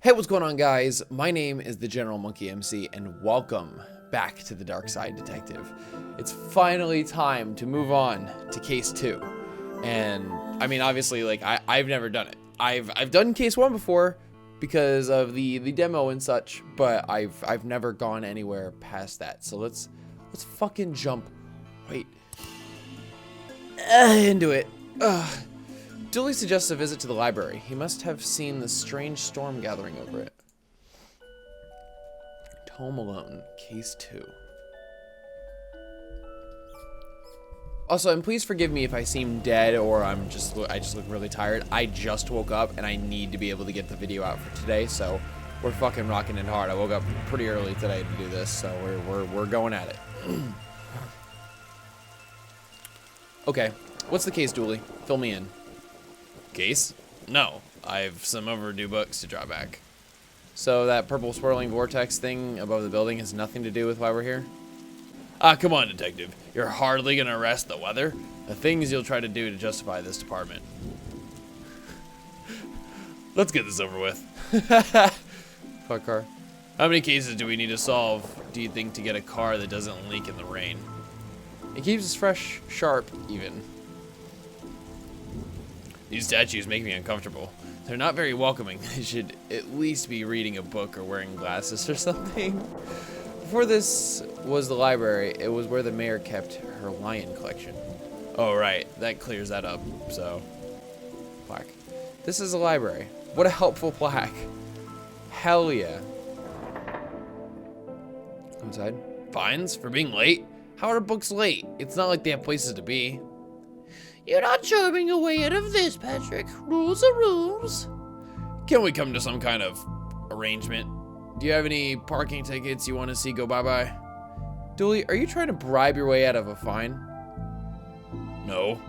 Hey, what's going on, guys? My name is the General Monkey MC, and welcome back to the Darkside Detective. It's finally time to move on to case 2. And I mean, obviously, like I've never done it. I've done case 1 before because of the demo and such, but I've never gone anywhere past that. So let's fucking jump right into it. Dooley suggests a visit to the library. He must have seen the strange storm gathering over it. Home Alone, Case 2. Also, and please forgive me if I seem dead or I just look really tired. I just woke up and I need to be able to get the video out for today, so we're fucking rocking it hard. I woke up pretty early today to do this, so we're going at it. Okay, what's the case, Dooley? Fill me in. Case? No, I've some overdue books to draw back. So that purple swirling vortex thing above the building has nothing to do with why we're here? Ah, come on, detective. You're hardly gonna arrest the weather? The things you'll try to do to justify this department. Let's get this over with. Fuck car. How many cases do we need to solve, do you think, to get a car that doesn't leak in the rain? It keeps us fresh, sharp, even. These statues make me uncomfortable. They're not very welcoming. They should at least be reading a book or wearing glasses or something. Before this was the library, it was where the mayor kept her lion collection. Oh, right. That clears that up, so. Plaque. This is a library. What a helpful plaque. Hell yeah. Inside. Fines for being late? How are books late? It's not like they have places to be. You're not charming a way out of this, Patrick. Rules are rules. Can we come to some kind of arrangement? Do you have any parking tickets you want to see go bye-bye? Dooley, are you trying to bribe your way out of a fine? No.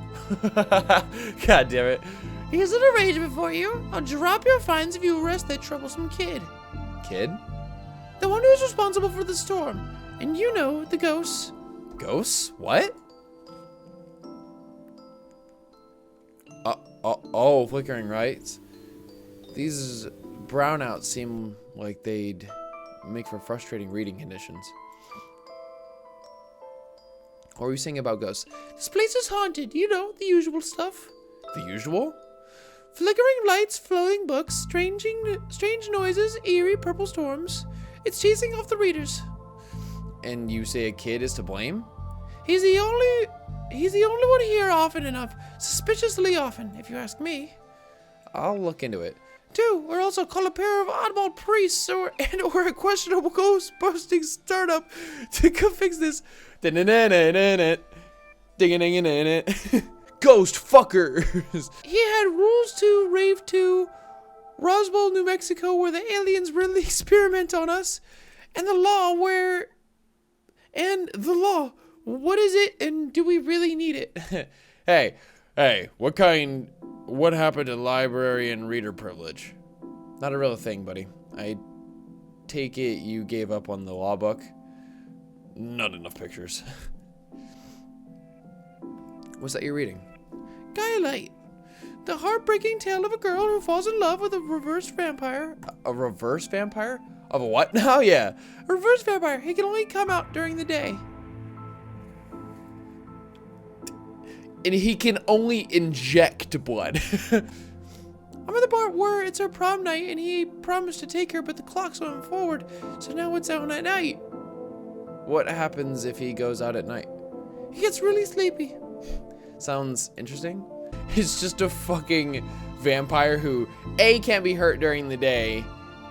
God damn it. Here's an arrangement for you. I'll drop your fines if you arrest that troublesome kid. Kid? The one who's responsible for the storm. And you know, the ghosts. Ghosts? What? Oh, flickering lights. These brownouts seem like they'd make for frustrating reading conditions. What were you saying about ghosts? This place is haunted. You know, the usual stuff. The usual? Flickering lights, floating books, strange noises, eerie purple storms. It's chasing off the readers. And you say a kid is to blame? He's the only one here often enough. Suspiciously often, if you ask me. I'll look into it. Or also call a pair of oddball priests or a questionable ghost busting startup to come fix this. Ghost fuckers. He had rules to rave to Roswell, New Mexico, where the aliens really experiment on us, and the law what is it, and do we really need it? Hey, what happened to library and reader privilege? Not a real thing, buddy. I take it you gave up on the law book? Not enough pictures. What's that you're reading? Light. The heartbreaking tale of a girl who falls in love with a reverse vampire. A reverse vampire? Of a what? Oh, yeah. A reverse vampire. He can only come out during the day. And he can only inject blood. I'm at the part where it's her prom night and he promised to take her, but the clock's going forward, so now it's out at night. What happens if he goes out at night? He gets really sleepy. Sounds interesting. He's just a fucking vampire who, A, can't be hurt during the day,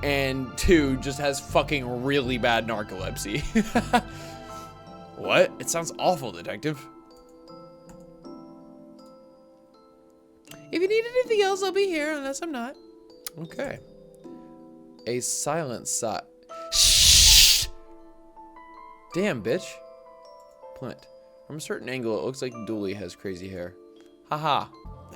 and 2, just has fucking really bad narcolepsy. What? It sounds awful, detective. If you need anything else, I'll be here, unless I'm not. Okay. A silent shot. Shh! Damn, bitch. Plint. From a certain angle, it looks like Dooley has crazy hair. Haha.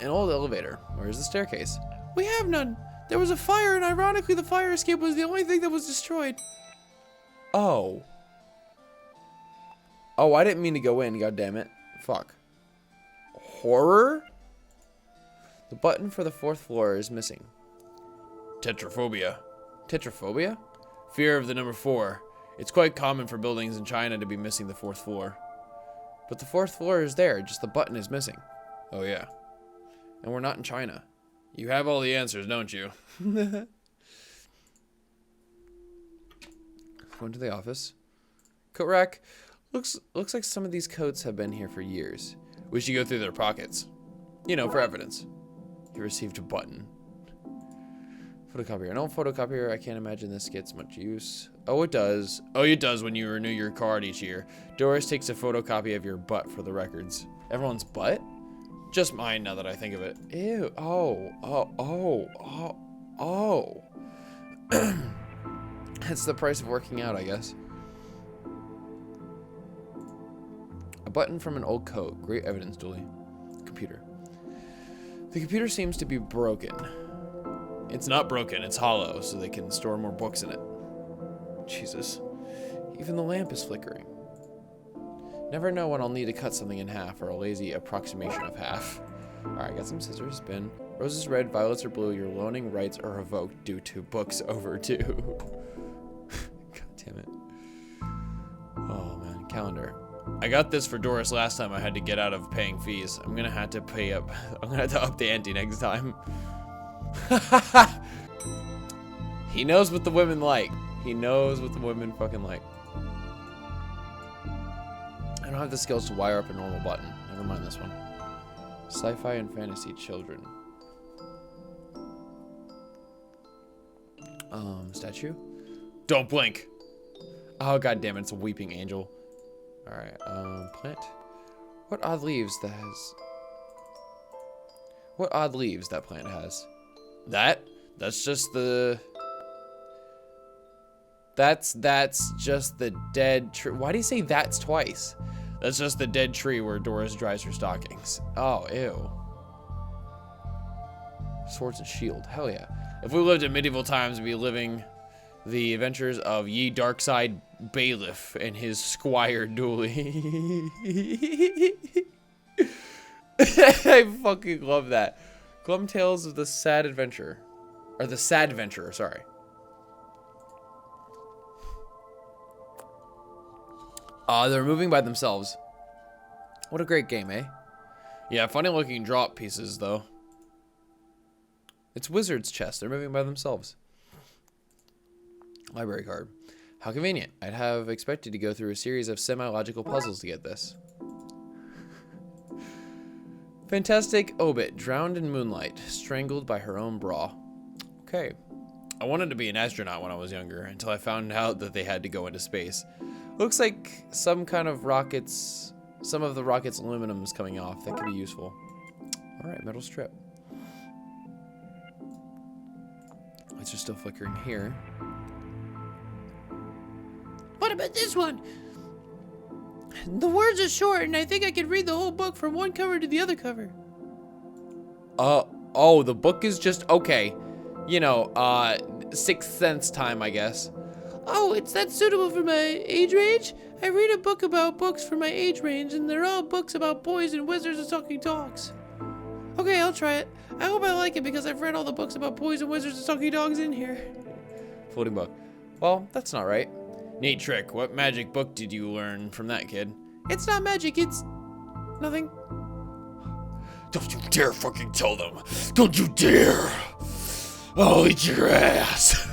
An old elevator. Where's the staircase? We have none. There was a fire, and ironically, the fire escape was the only thing that was destroyed. Oh. Oh, I didn't mean to go in, goddammit. Fuck. Horror? The button for the 4th floor is missing. Tetraphobia. Tetraphobia? Fear of the number 4. It's quite common for buildings in China to be missing the 4th floor. But the 4th floor is there, just the button is missing. Oh yeah. And we're not in China. You have all the answers, don't you? Going to the office. Coat rack. Looks like some of these coats have been here for years. We should go through their pockets. You know, for evidence. You received a button. Photocopier. An old photocopier. I can't imagine this gets much use. Oh, it does. Oh, it does when you renew your card each year. Doris takes a photocopy of your butt for the records. Everyone's butt? Just mine now that I think of it. Ew. Oh. That's the price of working out, I guess. A button from an old coat. Great evidence, Dooley. Computer. The computer seems to be broken. It's not broken, it's hollow, so they can store more books in it. Jesus. Even the lamp is flickering. Never know when I'll need to cut something in half, or a lazy approximation of half. Alright, got some scissors. Spin. Roses red, violets are blue. Your loaning rights are revoked due to books overdue. God damn it. Oh, man. Calendar. I got this for Doris last time I had to get out of paying fees. I'm gonna have to pay up. I'm gonna have to up the ante next time. He knows what the women like. He knows what the women fucking like. I don't have the skills to wire up a normal button. Never mind this one. Sci-fi and fantasy children. Statue? Don't blink. Oh, god damn it, it's a weeping angel. Alright, plant. What odd leaves that has... What odd leaves that plant has? That's just the... That's just the dead tree. Why do you say that's twice? That's just the dead tree where Doris dries her stockings. Oh, ew. Swords and shield. Hell yeah. If we lived in medieval times, we'd be living the adventures of ye Darkside Bailiff and his Squire Dooley. I fucking love that. Glum Tales of the Sad Adventure. Or the Sad Adventurer, sorry. They're moving by themselves. What a great game, eh? Yeah, funny looking drop pieces, though. It's Wizard's chest. They're moving by themselves. Library card. How convenient. I'd have expected to go through a series of semi-logical puzzles to get this. Fantastic obit. Drowned in moonlight. Strangled by her own bra. Okay. I wanted to be an astronaut when I was younger, until I found out that they had to go into space. Looks like some kind of rockets, some of the rocket's aluminum is coming off. That could be useful. Alright, metal strip. Lights are still flickering here. What about this one? The words are short, and I think I could read the whole book from one cover to the other cover. Oh, the book is just, okay. You know, Sixth Sense time, I guess. Oh, it's that suitable for my age range? I read a book about books for my age range, and they're all books about boys and wizards and talking dogs. Okay, I'll try it. I hope I like it because I've read all the books about boys and wizards and talking dogs in here. Floating book. Well, that's not right. Neat trick. What magic book did you learn from that, kid? It's not magic, it's nothing. Don't you dare fucking tell them. Don't you dare. I'll eat your ass.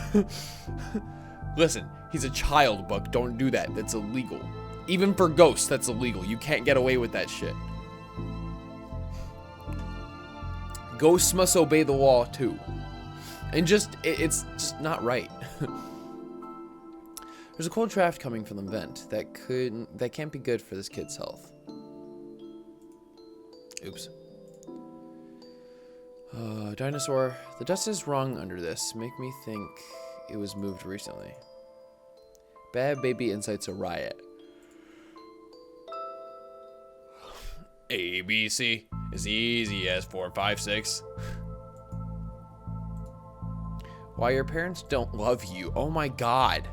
Listen, he's a child, Buck. Don't do that. That's illegal. Even for ghosts, that's illegal. You can't get away with that shit. Ghosts must obey the law, too. And it's just not right. There's a cold draft coming from the vent that can't be good for this kid's health. Oops. Dinosaur. The dust is wrong under this. Make me think it was moved recently. Bad baby incites a riot. ABC is easy as 4, 5, 6. Why your parents don't love you? Oh my god.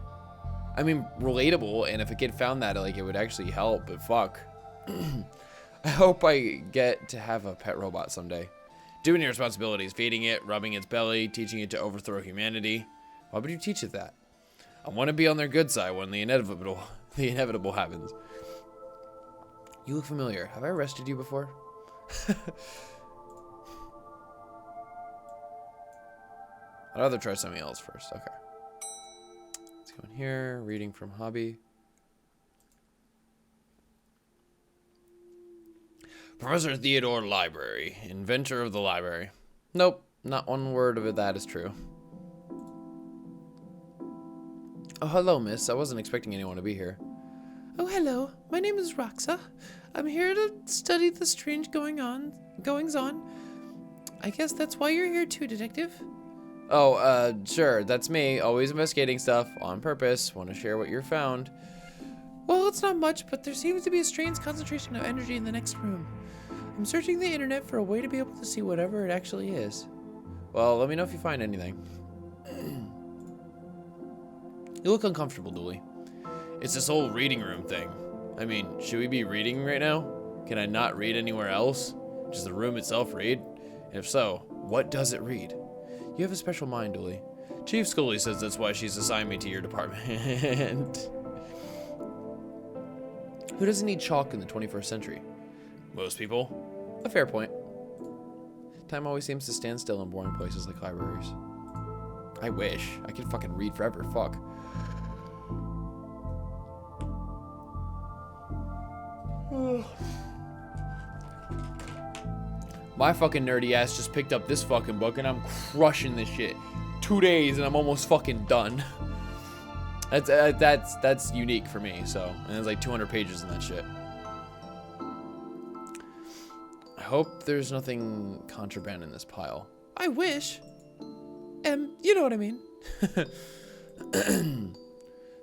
I mean, relatable, and if a kid found that, like, it would actually help, but fuck. I hope I get to have a pet robot someday. Doing your responsibilities, feeding it, rubbing its belly, teaching it to overthrow humanity. Why would you teach it that? I want to be on their good side when the inevitable happens. You look familiar. Have I arrested you before? I'd rather try something else first. Okay. Let's go in here. Reading from hobby. Professor Theodore Library. Inventor of the library. Nope. Not one word of it that is true. Oh, hello, miss. I wasn't expecting anyone to be here. Oh, hello. My name is Roxa. I'm here to study the strange goings-on. I guess that's why you're here too, detective. Oh, sure. That's me. Always investigating stuff on purpose. Want to share what you found. Well, it's not much, but there seems to be a strange concentration of energy in the next room. I'm searching the internet for a way to be able to see whatever it actually is. Well, let me know if you find anything. You look uncomfortable, Dooley. It's this whole reading room thing. I mean, should we be reading right now? Can I not read anywhere else? Does the room itself read? And if so, what does it read? You have a special mind, Dooley. Chief Scully says that's why she's assigned me to your department. Who doesn't need chalk in the 21st century? Most people. A fair point. Time always seems to stand still in boring places like libraries. I wish. I could fucking read forever. Fuck. My fucking nerdy ass just picked up this fucking book and I'm crushing this shit. 2 days and I'm almost fucking done. That's unique for me. So, and there's like 200 pages in that shit. I hope there's nothing contraband in this pile. I wish. You know what I mean.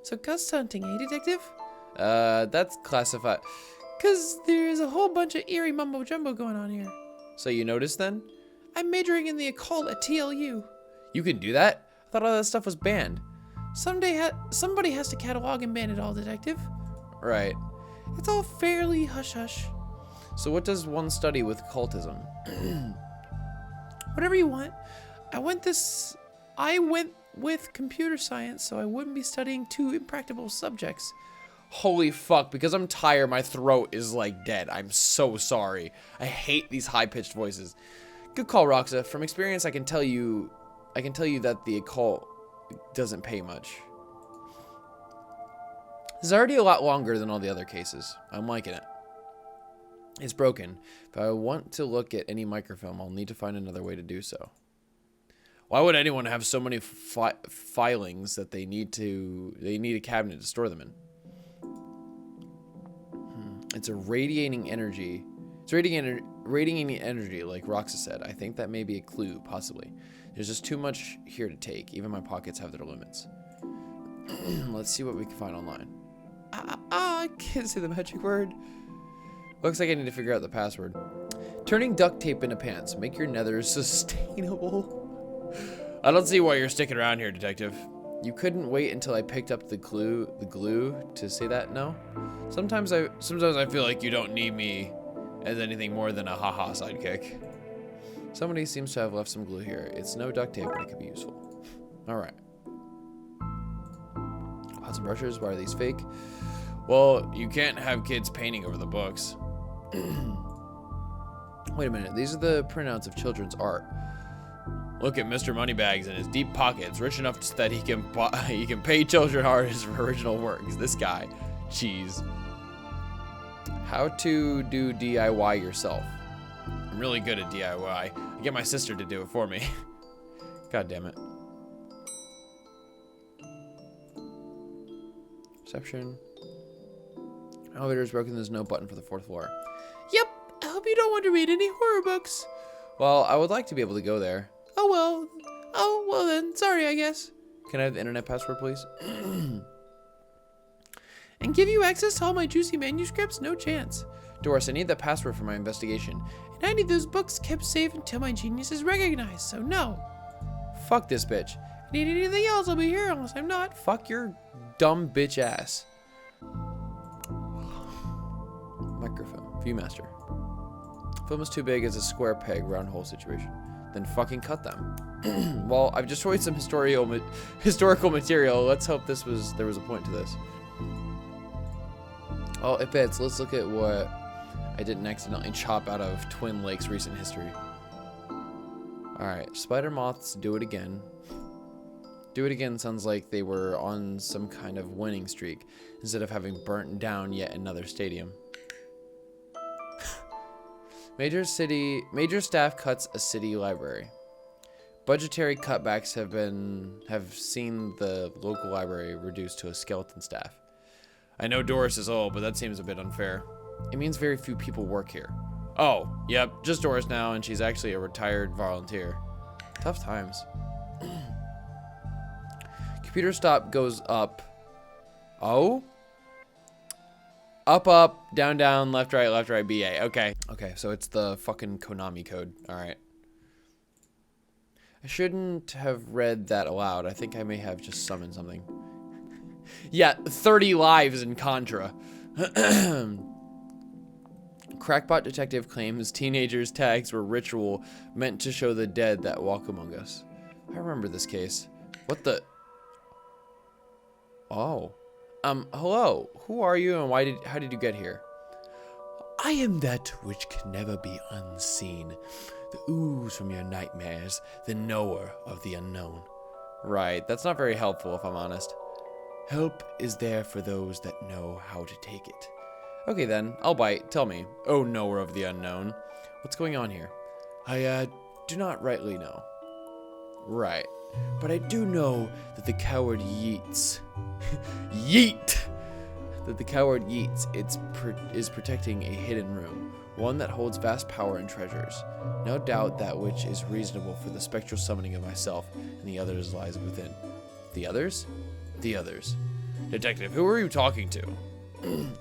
So ghost hunting, eh, detective? That's classified. 'Cause there's a whole bunch of eerie mumbo jumbo going on here. So you noticed then? I'm majoring in the occult at TLU. You can do that? I thought all that stuff was banned. Somebody has to catalog and ban it all, detective. Right. It's all fairly hush-hush. So what does one study with occultism? Whatever you want. I went with computer science, so I wouldn't be studying two impractical subjects. Holy fuck, because I'm tired, my throat is like dead. I'm so sorry. I hate these high-pitched voices. Good call, Roxa. From experience, I can tell you that the occult doesn't pay much. This is already a lot longer than all the other cases. I'm liking it. It's broken. If I want to look at any microfilm, I'll need to find another way to do so. Why would anyone have so many filings that they need a cabinet to store them in? It's a radiating energy. It's radiating energy, like Roxa said. I think that may be a clue, possibly. There's just too much here to take. Even my pockets have their limits. Let's see what we can find online. I can't say the magic word. Looks like I need to figure out the password. Turning duct tape into pants. Make your nethers sustainable. I don't see why you're sticking around here, detective. You couldn't wait until I picked up the glue to say that, no? Sometimes I feel like you don't need me as anything more than a haha sidekick. Somebody seems to have left some glue here. It's no duct tape, but it could be useful. Alright. Pots and brushes, why are these fake? Well, you can't have kids painting over the books. Wait a minute, these are the printouts of children's art. Look at Mr. Moneybags in his deep pockets, rich enough that he can pay children artists for original works. This guy, jeez. How to do DIY yourself? I'm really good at DIY. I get my sister to do it for me. God damn it. Reception. Elevator's broken. There's no button for the 4th floor. Yep. I hope you don't want to read any horror books. Well, I would like to be able to go there. Oh well then. Sorry, I guess. Can I have the internet password, please? And give you access to all my juicy manuscripts? No chance. Doris, I need that password for my investigation. And I need those books kept safe until my genius is recognized, so no. Fuck this bitch. If you need anything else, I'll be here unless I'm not. Fuck your dumb bitch ass. Microfilm. Viewmaster. Film is too big as a square peg round hole situation. Then fucking cut them. Well, I've destroyed some historical material. Let's hope there was a point to this. Oh, it fits. Let's look at what I didn't accidentally chop out of Twin Lakes' recent history. Alright, spider moths do it again. Do it again sounds like they were on some kind of winning streak instead of having burnt down yet another stadium. Major staff cuts a city library. Budgetary cutbacks have seen the local library reduced to a skeleton staff. I know Doris is old, but that seems a bit unfair. It means very few people work here. Oh, yep, just Doris now, and she's actually a retired volunteer. Tough times. Computer stop goes up. Oh? Up, up, down, down, left, right, BA. Okay. Okay, so it's the fucking Konami code. Alright. I shouldn't have read that aloud. I think I may have just summoned something. Yeah, 30 lives in Contra. Crackpot detective claims teenagers' tags were ritual meant to show the dead that walk among us. I remember this case. What the... Oh. Hello. Who are you and how did you get here? I am that which can never be unseen. The ooze from your nightmares, the knower of the unknown. Right, that's not very helpful if I'm honest. Help is there for those that know how to take it. Okay then, I'll bite. Tell me, oh knower of the unknown. What's going on here? I, do not rightly know. Right. But I do know that the coward Yeats... Yeet! That the coward Yeats is protecting a hidden room. One that holds vast power and treasures. No doubt that which is reasonable for the spectral summoning of myself and the others lies within. The others? The others. Detective, who are you talking to?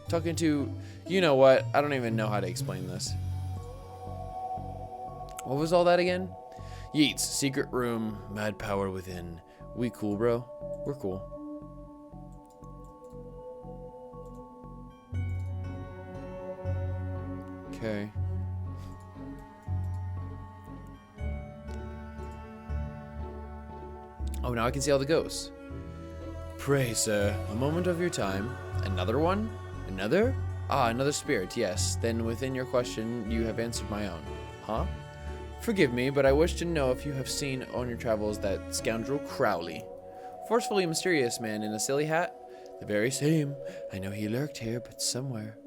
Talking to... You know what? I don't even know how to explain this. What was all that again? Yeats, secret room, mad power within. We cool, bro? We're cool. Okay. Oh, now I can see all the ghosts. Pray, sir, a moment of your time. Another one? Another? Ah, another spirit, yes. Then within your question, you have answered my own. Huh? Forgive me, but I wish to know if you have seen on your travels that scoundrel Crowley. Forcefully mysterious man in a silly hat? The very same. I know he lurked here, but somewhere.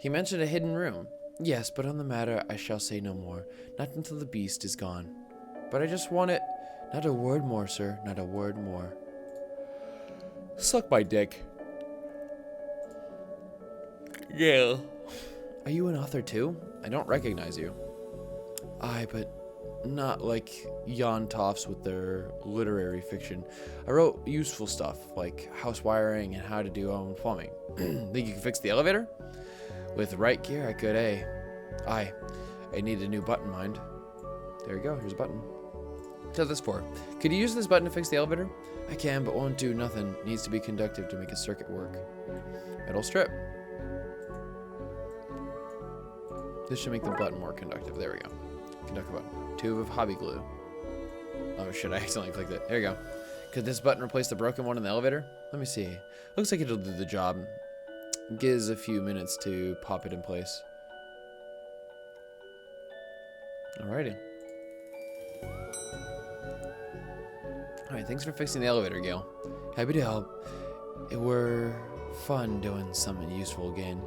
He mentioned a hidden room. Yes, but on the matter I shall say no more, not until the beast is gone. But I just want it. Not a word more, sir, not a word more. Suck my dick. Yeah. Are you an author too? I don't recognize you. Aye, but not like Jan Toffs with their literary fiction. I wrote useful stuff, like house wiring and how to do own plumbing. Think you can fix the elevator? With the right gear, I could, eh? Aye, I need a new button, mind. There you go, here's a button. What's this for? Could you use this button to fix the elevator? I can, but won't do nothing. Needs to be conductive to make a circuit work. Metal strip. This should make the button more conductive. There we go. Conductive button. Tube of hobby glue. Oh shit, I accidentally clicked it. There you go. Could this button replace the broken one in the elevator? Let me see. Looks like it'll do the job. Gives a few minutes to pop it in place. Alrighty. Alright, thanks for fixing the elevator, Gail. Happy to help. It were fun doing something useful again.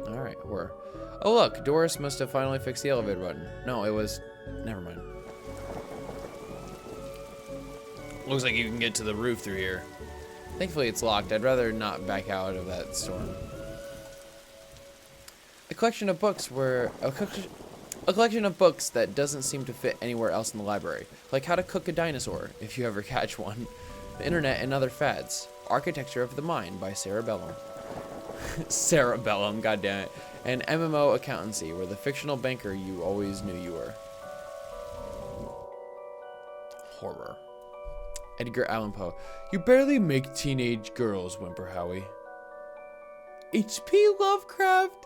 Alright, were. Oh look, Doris must have finally fixed the elevator button. No, it was... Never mind. Looks like you can get to the roof through here. Thankfully it's locked. I'd rather not back out of that storm. A collection of books where... A collection of books that doesn't seem to fit anywhere else in the library. Like How to Cook a Dinosaur, if you ever catch one. The Internet and Other Fads. Architecture of the Mind by Sarah Bellum. Sarah Bellum, goddammit. And MMO Accountancy, where the fictional banker you always knew you were. Horror. Edgar Allan Poe. You barely make teenage girls, whimper Howie. H.P. Lovecraft.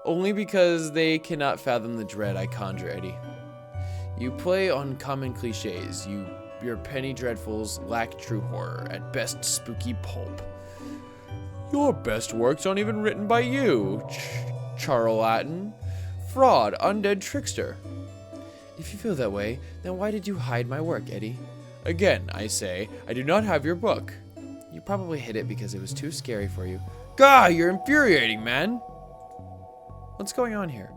Only because they cannot fathom the dread I conjure, Eddie. You play on common cliches. Your penny dreadfuls lack true horror, at best spooky pulp. Your best works aren't even written by you, charlatan, fraud, undead trickster. If you feel that way, then why did you hide my work, Eddie? Again, I say, I do not have your book. You probably hid it because it was too scary for you. Gah, you're infuriating, man. What's going on here?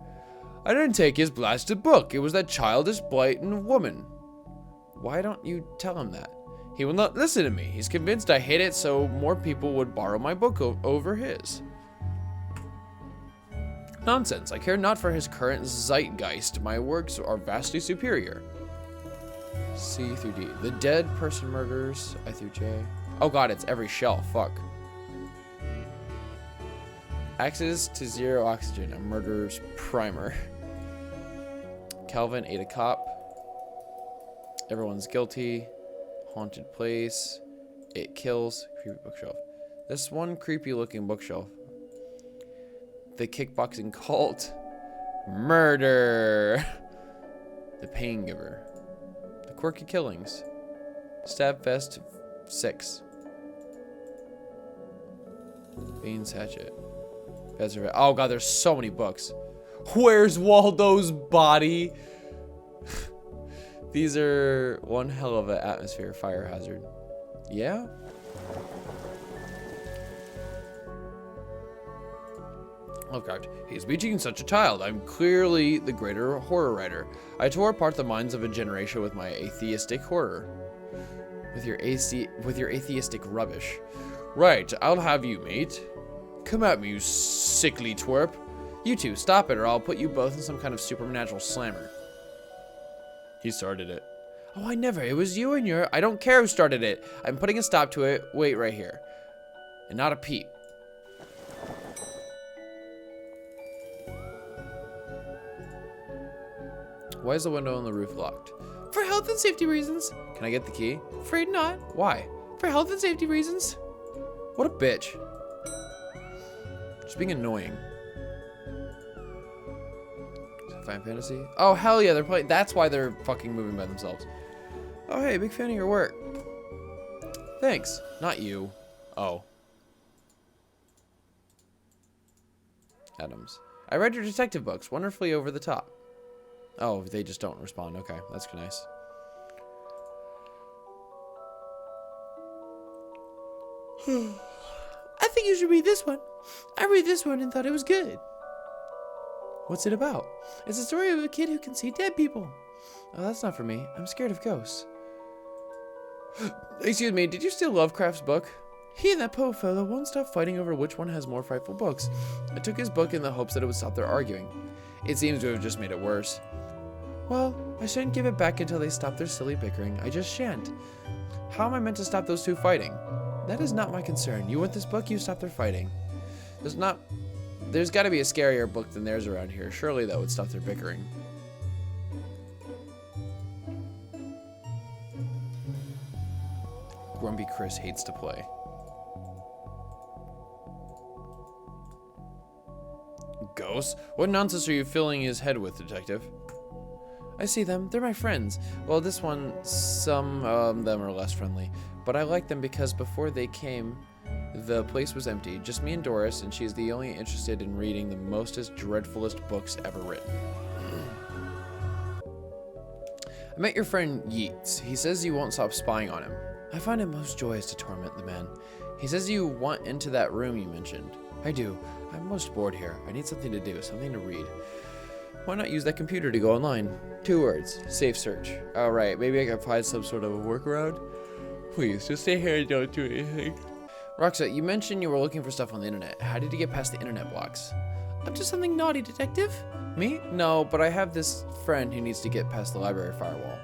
I didn't take his blasted book. It was that childish, blatant woman. Why don't you tell him that? He will not listen to me. He's convinced I hid it so more people would borrow my book over his. Nonsense. I care not for his current zeitgeist. My works are vastly superior. C through D. The dead person murders. I through J. Oh god, it's every shelf. Fuck. Access to zero oxygen. A murderer's primer. Calvin ate a cop. Everyone's guilty. Haunted place. It kills. Creepy bookshelf. This one creepy looking bookshelf. The kickboxing cult. Murder. The pain giver. The quirky killings. Stabfest 6. Bane's hatchet. Oh god, there's so many books. Where's Waldo's body? These are one hell of an atmosphere fire hazard. Yeah? Lovecraft. He's beating such a child. I'm clearly the greater horror writer. I tore apart the minds of a generation with my atheistic horror. With your atheistic rubbish. Right, I'll have you, mate. Come at me, you sickly twerp. You two, stop it or I'll put you both in some kind of supernatural slammer. He started it. Oh, I never. It was you and your... I don't care who started it. I'm putting a stop to it. Wait right here. And not a peep. Why is the window on the roof locked? For health and safety reasons. Can I get the key? Afraid not. Why? For health and safety reasons. What a bitch. Just being annoying. Is that Final Fantasy? Oh, hell yeah, they're playing. That's why they're fucking moving by themselves. Oh, hey, big fan of your work. Thanks. Not you. Oh. Adams. I read your detective books. Wonderfully over the top. Oh, they just don't respond. Okay, that's nice. I think you should read this one. I read this one and thought it was good. What's it about? It's a story of a kid who can see dead people. Oh, that's not for me. I'm scared of ghosts. Excuse me, did you steal Lovecraft's book? He and that Poe fellow won't stop fighting over which one has more frightful books. I took his book in the hopes that it would stop their arguing. It seems to have just made it worse. Well, I shouldn't give it back until they stop their silly bickering. I just shan't. How am I meant to stop those two fighting? That is not my concern. You want this book, you stop their fighting. There's got to be a scarier book than theirs around here. Surely that would stop their bickering. Grumpy Chris hates to play. Ghosts? What nonsense are you filling his head with, detective? I see them. They're my friends. Well, this one, some of them are less friendly. But I like them because before they came, the place was empty. Just me and Doris, and she's the only interested in reading the mostest dreadfulest books ever written. I met your friend Yeats. He says you won't stop spying on him. I find it most joyous to torment the man. He says you want into that room you mentioned. I do. I'm most bored here. I need something to do, something to read. Why not use that computer to go online? 2 words. Safe search. Alright, maybe I can find some sort of a workaround? Please, just stay here and don't do anything. Roxa, you mentioned you were looking for stuff on the internet. How did you get past the internet blocks? Up to something naughty, detective? Me? No, but I have this friend who needs to get past the library firewall.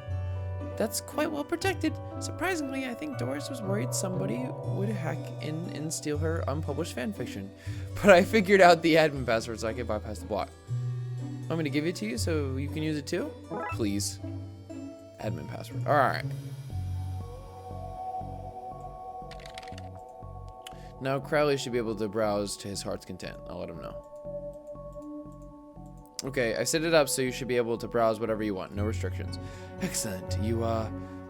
That's quite well protected. Surprisingly, I think Doris was worried somebody would hack in and steal her unpublished fanfiction. But I figured out the admin password so I can bypass the block. Want me to give it to you so you can use it too? Please. Admin password. Alright. Now Crowley should be able to browse to his heart's content. I'll let him know. Okay, I set it up so you should be able to browse whatever you want. No restrictions. Excellent. You,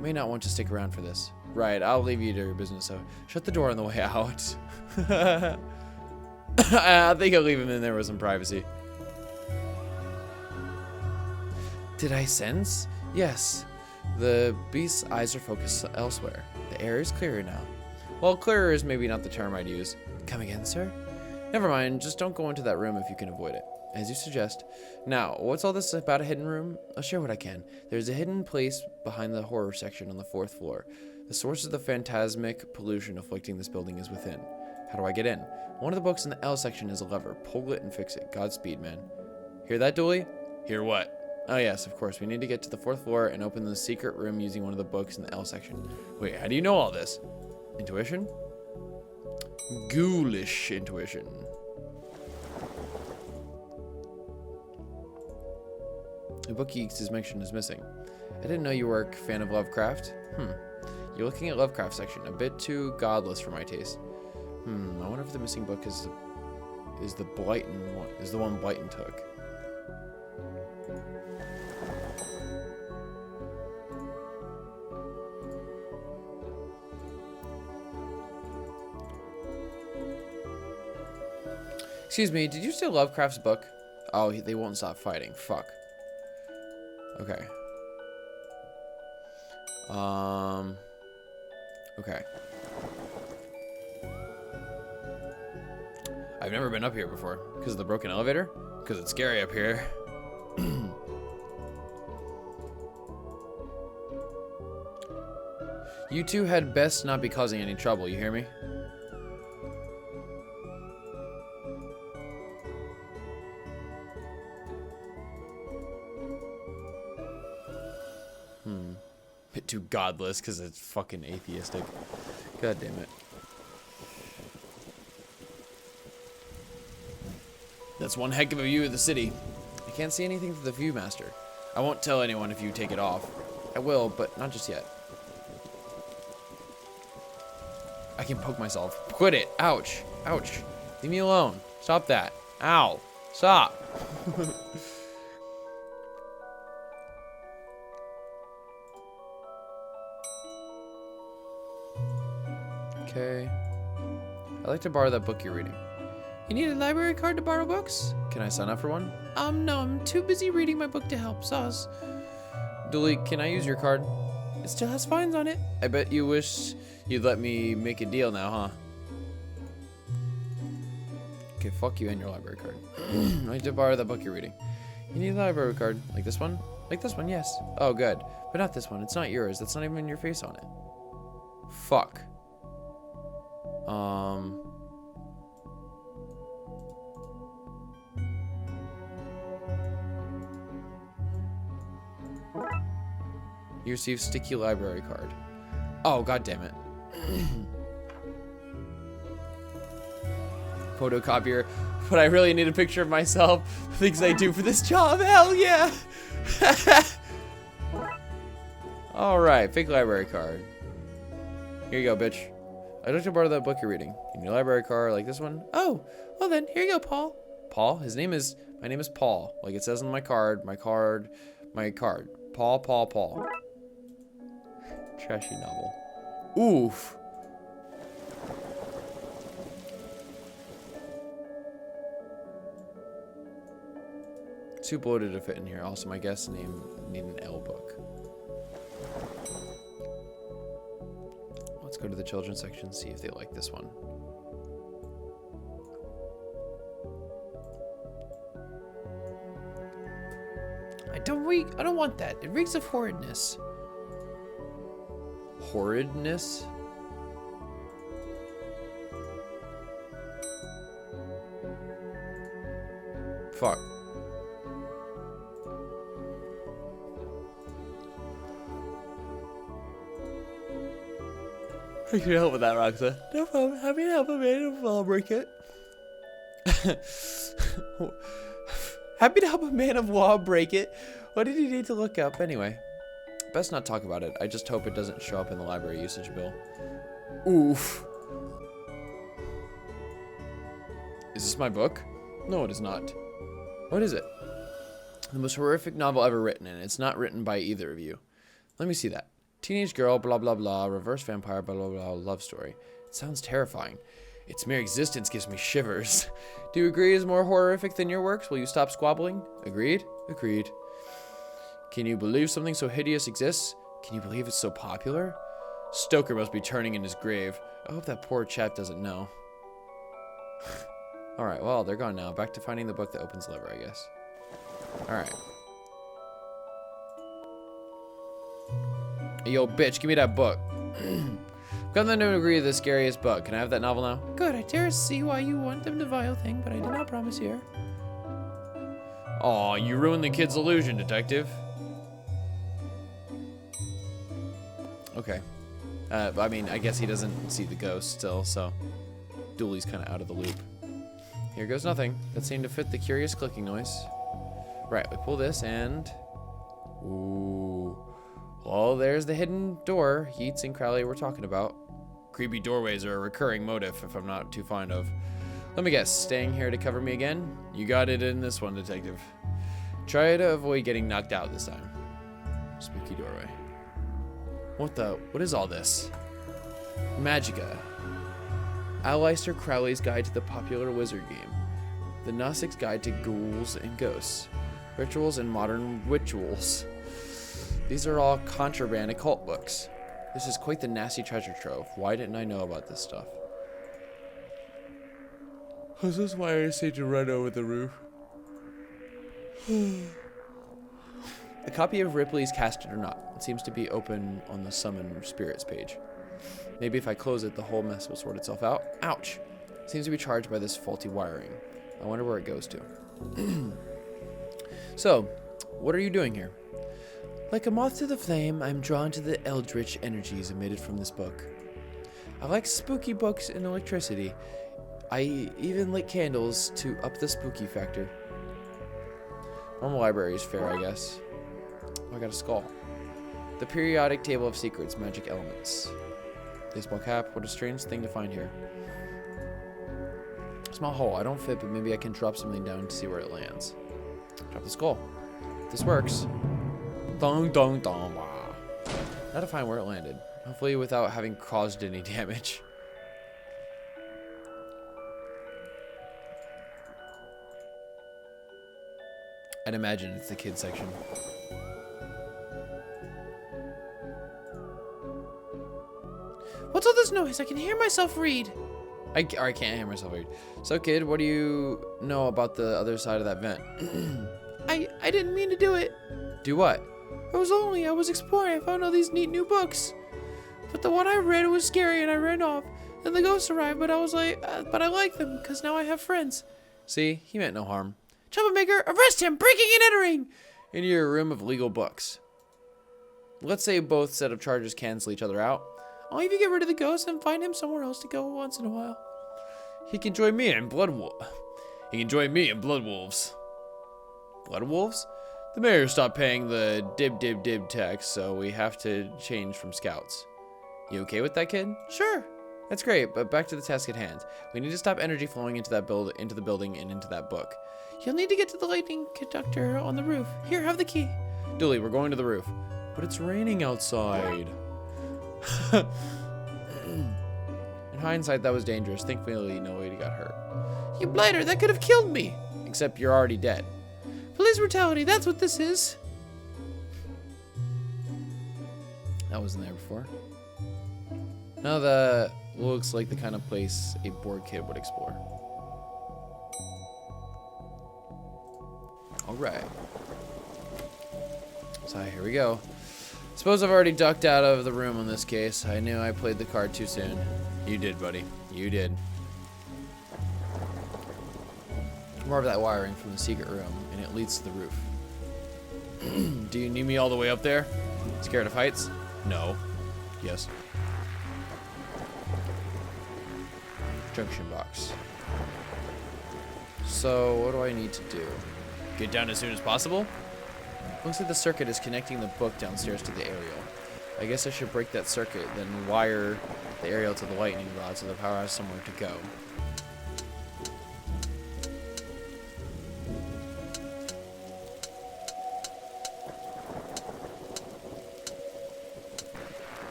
may not want to stick around for this. Right, I'll leave you to your business, so shut the door on the way out. I think I'll leave him in there with some privacy. Did I sense? Yes. The beast's eyes are focused elsewhere. The air is clearer now. Well, clearer is maybe not the term I'd use. Come again, sir? Never mind, just don't go into that room if you can avoid it. As you suggest. Now, what's all this about a hidden room? I'll share what I can. There's a hidden place behind the horror section on the 4th floor. The source of the phantasmic pollution afflicting this building is within. How do I get in? One of the books in the L section is a lever. Pull it and fix it. Godspeed, man. Hear that, Dooley? Hear what? Oh yes, of course. We need to get to the 4th floor and open the secret room using one of the books in the L section. Wait, how do you know all this? Intuition? Ghoulish intuition. The book Geeks' mention is missing. I didn't know you were a fan of Lovecraft. You're looking at Lovecraft section. A bit too godless for my taste. I wonder if the missing book is the Blighton one. Is the one Blighton took. Excuse me, did you say Lovecraft's book? Oh, they won't stop fighting. Fuck. Okay. Okay. I've never been up here before. Because of the broken elevator? Because it's scary up here. You two had best not be causing any trouble, you hear me? Bit too godless because it's fucking atheistic. God damn it. That's one heck of a view of the city. I can't see anything through the Viewmaster. I won't tell anyone if you take it off. I will, but not just yet. I can poke myself. Quit it. Ouch. Ouch. Leave me alone. Stop that. Ow. Stop. Okay. I'd like to borrow that book you're reading. You need a library card to borrow books? Can I sign up for one? No, I'm too busy reading my book to help, Sauce. Dooley, can I use your card? It still has fines on it. I bet you wish you'd let me make a deal now, huh? Okay, fuck you and your library card. I'd like to borrow that book you're reading. You need a library card. Like this one? Like this one, yes. Oh, good. But not this one. It's not yours. That's not even your face on it. Fuck. You received sticky library card. Oh, god damn it. Photocopier. But I really need a picture of myself. Things I do for this job. Hell yeah. Alright, fake library card. Here you go, bitch. I'd like to borrow that book you're reading. In your library card, like this one. Oh, well then, here you go, Paul. Paul? My name is Paul. Like it says on my card. Paul. Trashy novel. Oof. Too bloated to fit in here. Also, my guest's name need an L book. Let's go to the children's section, see if they like this one. I don't want that. It reeks of horridness. Horridness? Fuck. I can help with that, Roxa. No problem. Happy to help a man of law break it. Happy to help a man of law break it. What did he need to look up anyway? Best not talk about it. I just hope it doesn't show up in the library usage bill. Oof. Is this my book? No, it is not. What is it? The most horrific novel ever written, and it's not written by either of you. Let me see that. Teenage girl, blah, blah, blah, reverse vampire, blah, blah, blah, love story. It sounds terrifying. Its mere existence gives me shivers. Do you agree is more horrific than your works? Will you stop squabbling? Agreed? Agreed. Can you believe something so hideous exists? Can you believe it's so popular? Stoker must be turning in his grave. I hope that poor chap doesn't know. Alright, well, they're gone now. Back to finding the book that opens the lever, I guess. Alright. Hey, yo, bitch, give me that book. Got them to agree the scariest book. Can I have that novel now? Good, I dare see why you want them to vile thing, but I do not promise here. Aw, you ruined the kid's illusion, detective. Okay. I mean, I guess he doesn't see the ghost still, so Dooley's kind of out of the loop. Here goes nothing. That seemed to fit the curious clicking noise. Right, we pull this and... Ooh. Well, there's the hidden door Yeats and Crowley were talking about. Creepy doorways are a recurring motif if I'm not too fond of. Let me guess, staying here to cover me again? You got it in this one, detective. Try to avoid getting knocked out this time. Spooky doorway. What is all this? Magica. Aleister Crowley's Guide to the Popular Wizard Game. The Gnostic's Guide to Ghouls and Ghosts. Rituals and Modern Rituals. These are all contraband occult books. This is quite the nasty treasure trove. Why didn't I know about this stuff? Was this why I say to run over the roof? A copy of Ripley's Cast It or Not. It seems to be open on the Summon Spirits page. Maybe if I close it, the whole mess will sort itself out. Ouch! It seems to be charged by this faulty wiring. I wonder where it goes to. So, what are you doing here? Like a moth to the flame, I'm drawn to the eldritch energies emitted from this book. I like spooky books and electricity. I even lit candles to up the spooky factor. Normal library is fair, I guess. Oh, I got a skull. The periodic table of secrets, magic elements. Baseball cap, what a strange thing to find here. Small hole, I don't fit, but maybe I can drop something down to see where it lands. Drop the skull. If this works. Dong dong dong. Wow. Now to find where it landed. Hopefully without having caused any damage. I'd imagine it's the kids section. What's all this noise? I can hear myself read. I can't hear myself read. So kid, what do you know about the other side of that vent? I didn't mean to do it. Do what? I was exploring. I found all these neat new books. But the one I read was scary and I ran off. Then the ghosts arrived, but I was like, but I like them because now I have friends. See, he meant no harm. Troublemaker, arrest him! Breaking and entering! Into your room of legal books. Let's say both set of charges cancel each other out. I'll even get rid of the ghost and find him somewhere else to go once in a while. He can join me in Blood Wolves. Blood Wolves? The mayor stopped paying the dib tax, so we have to change from scouts. You okay with that, kid? Sure. That's great, but back to the task at hand. We need to stop energy flowing into that into the building and into that book. You'll need to get to the lightning conductor on the roof. Here, have the key. Dooley, we're going to the roof. But it's raining outside. In hindsight, that was dangerous. Thankfully, nobody got hurt. You blighter, that could have killed me. Except you're already dead. Police brutality, that's what this is. That wasn't there before. Now that looks like the kind of place a bored kid would explore. Alright. So here we go. Suppose I've already ducked out of the room in this case. I knew I played the card too soon. You did, buddy. You did. More of that wiring from the secret room, and it leads to the roof. Do you need me all the way up there? Scared of heights? No. Yes. Junction box. So, what do I need to do? Get down as soon as possible? Looks like the circuit is connecting the book downstairs to the aerial. I guess I should break that circuit, then wire the aerial to the lightning rod so the power has somewhere to go.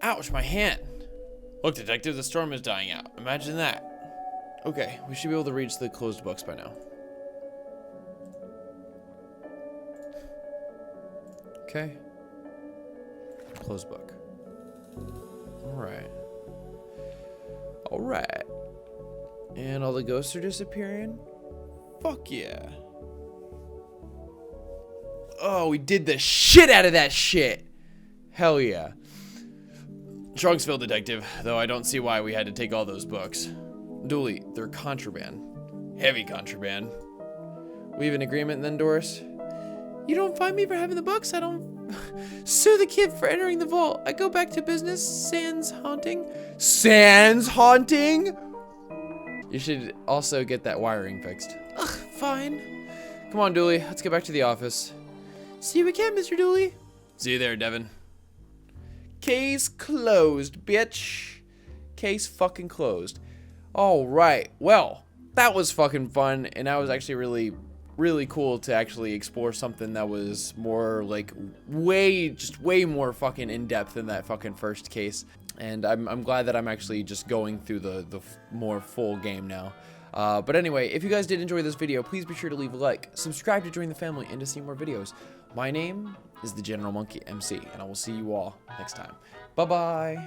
Ouch, my hand. Look, detective, the storm is dying out. Imagine that. Okay, we should be able to reach the closed books by now. Okay. Closed book. Alright. Alright. And all the ghosts are disappearing? Fuck yeah. Oh, we did the shit out of that shit. Hell yeah. Trunksville, detective, though I don't see why we had to take all those books. Dooley, they're contraband. Heavy contraband. We have an agreement then, Doris? You don't find me for having the books, I don't sue the kid for entering the vault. I go back to business, sans haunting. Sans haunting? You should also get that wiring fixed. Ugh, fine. Come on, Dooley, let's get back to the office. See you again, Mr. Dooley. See you there, Devin. Case closed, bitch. Case fucking closed. All right. Well, that was fucking fun, and that was actually really cool to actually explore something that was more like way more fucking in depth than that fucking first case. And I'm glad that I'm actually just going through the more full game now. But anyway, if you guys did enjoy this video, please be sure to leave a like, subscribe to join the family, and to see more videos. My name is the General Monkey MC, and I will see you all next time. Bye-bye.